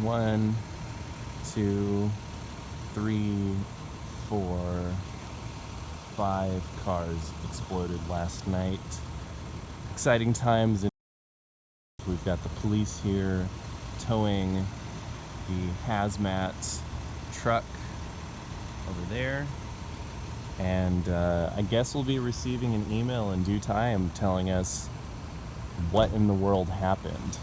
1, 2, 3, 4, 5 cars exploded last night. Exciting times. We've got the police here towing the hazmat truck over there. And I guess we'll be receiving an email in due time telling us what in the world happened.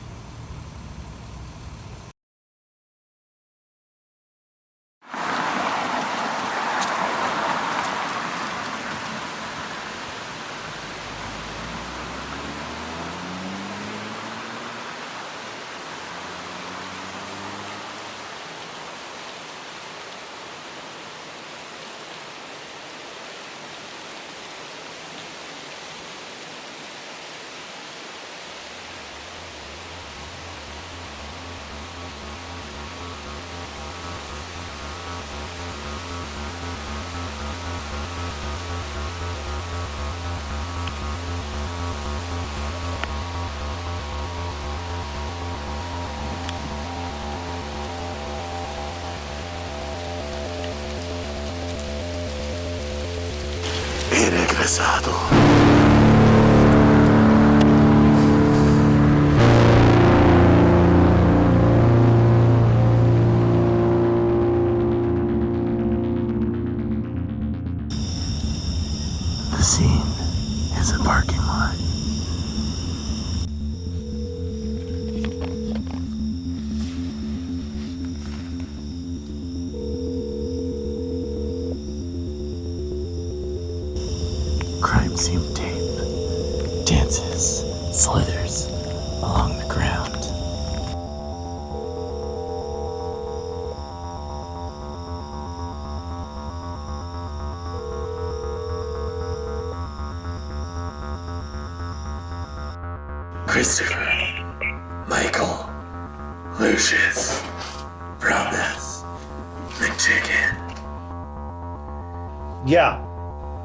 He regresado. The scene is a parking lot. Crime scene tape dances, slithers along the ground. Christopher, Michael, Lucius, Promise, McChicken. Yeah.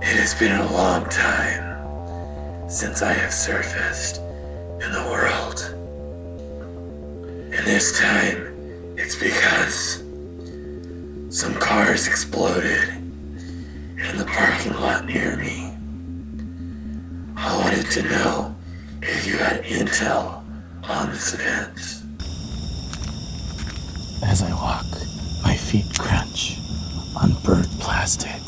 It has been a long time since I have surfaced in the world. And this time, it's because some cars exploded in the parking lot near me. I wanted to know if you had intel on this event. As I walk, my feet crunch on burnt plastic.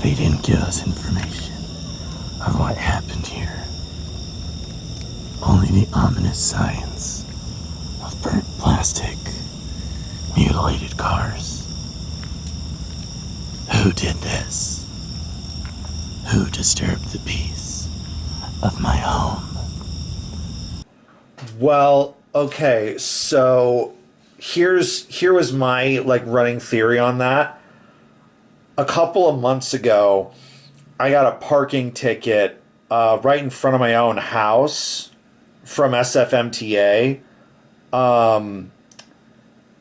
They didn't give us information of what happened here. Only the ominous signs of burnt plastic, mutilated cars. Who did this? Who disturbed the peace of my home? Well, okay, so here was my running theory on that. A couple of months ago, I got a parking ticket right in front of my own house from SFMTA.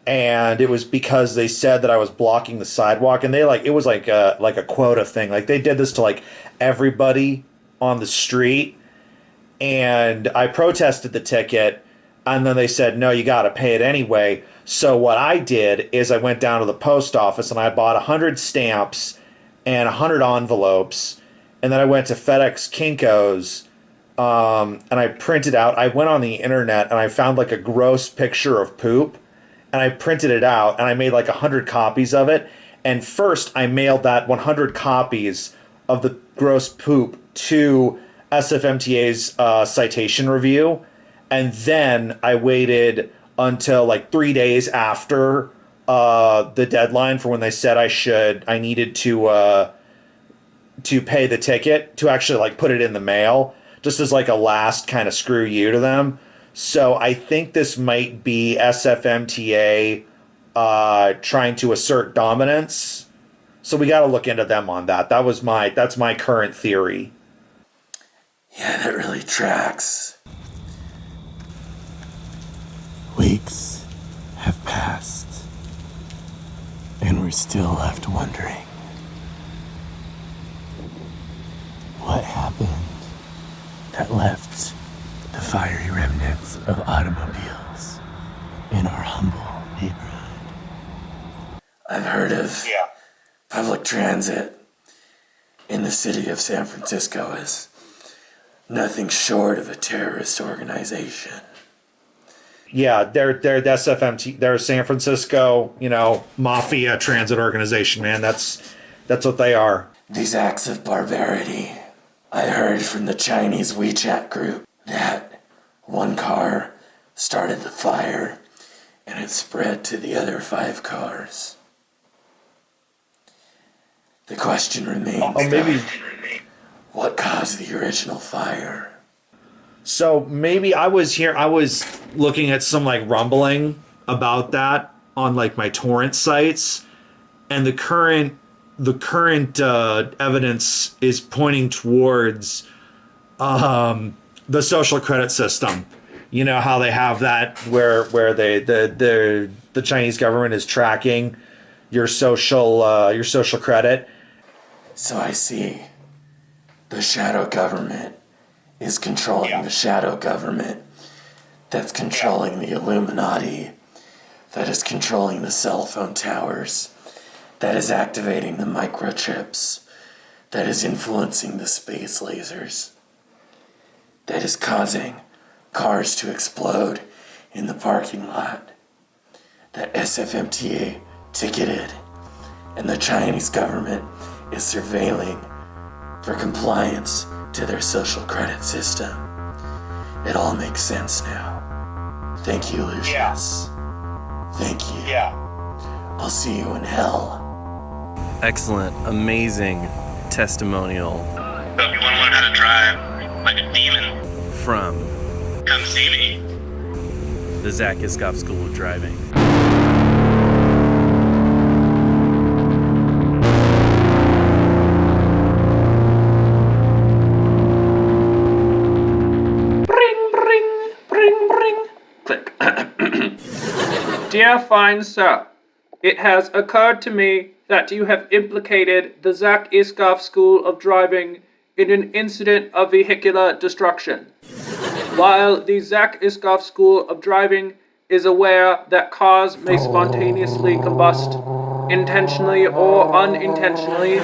And it was because they said that I was blocking the sidewalk, and it was like a quota thing. Like, they did this to everybody on the street, and I protested the ticket, and then they said, no, you got to pay it anyway. So what I did is I went down to the post office and I bought 100 stamps and 100 envelopes, and then I went to FedEx Kinko's, and I printed out. I went on the internet and I found a gross picture of poop, and I printed it out and I made 100 copies of it. And first I mailed that 100 copies of the gross poop to SFMTA's citation review, and then I waited until 3 days after the deadline for when they said I needed to pay the ticket to actually put it in the mail, just as a last kind of screw you to them. So I think this might be SFMTA trying to assert dominance. So we got to look into them on that. That's my current theory. Yeah, that really tracks. Weeks have passed, and we're still left wondering what happened that left the fiery remnants of automobiles in our humble neighborhood. I've heard of public transit in the city of San Francisco as nothing short of a terrorist organization. Yeah, they're the SFMT. They're San Francisco, mafia transit organization, man. That's what they are. These acts of barbarity. I heard from the Chinese WeChat group that one car started the fire and it spread to the other 5 cars. The question remains, what caused the original fire? So maybe I was looking at some rumbling about that on my torrent sites, and the current evidence is pointing towards the social credit system. You know how they have that where the Chinese government is tracking your social credit. So I see. The shadow government is controlling the shadow government. That's controlling the Illuminati. That is controlling the cell phone towers. That is activating the microchips. That is influencing the space lasers. That is causing cars to explode in the parking lot. That SFMTA ticketed, and the Chinese government is surveilling for compliance to their social credit system. It all makes sense now. Thank you, Lucius. Thank you. I'll see you in hell. Excellent, amazing testimonial So if you want to learn how to drive like a demon, from come see me. the Zach Iskoff School of Driving. Dear fine sir, it has occurred to me that you have implicated the Zach Iskoff School of Driving in an incident of vehicular destruction. While the Zach Iskoff School of Driving is aware that cars may spontaneously combust, intentionally or unintentionally,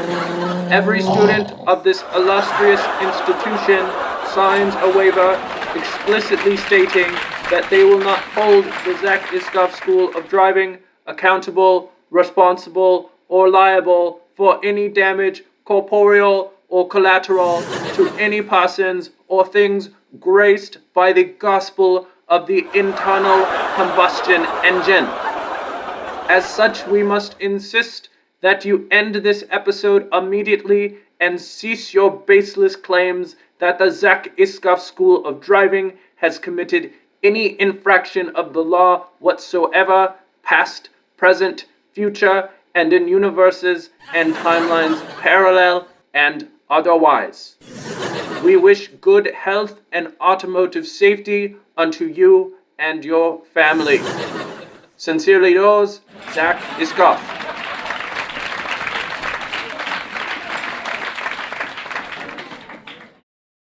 every student of this illustrious institution signs a waiver explicitly stating that they will not hold the Zach Iskoff School of Driving accountable, responsible, or liable for any damage, corporeal or collateral, to any persons or things graced by the gospel of the internal combustion engine. As such, we must insist that you end this episode immediately and cease your baseless claims that the Zach Iskoff School of Driving has committed any infraction of the law whatsoever, past, present, future, and in universes and timelines parallel and otherwise. We wish good health and automotive safety unto you and your family. Sincerely yours, Zach Iskoff.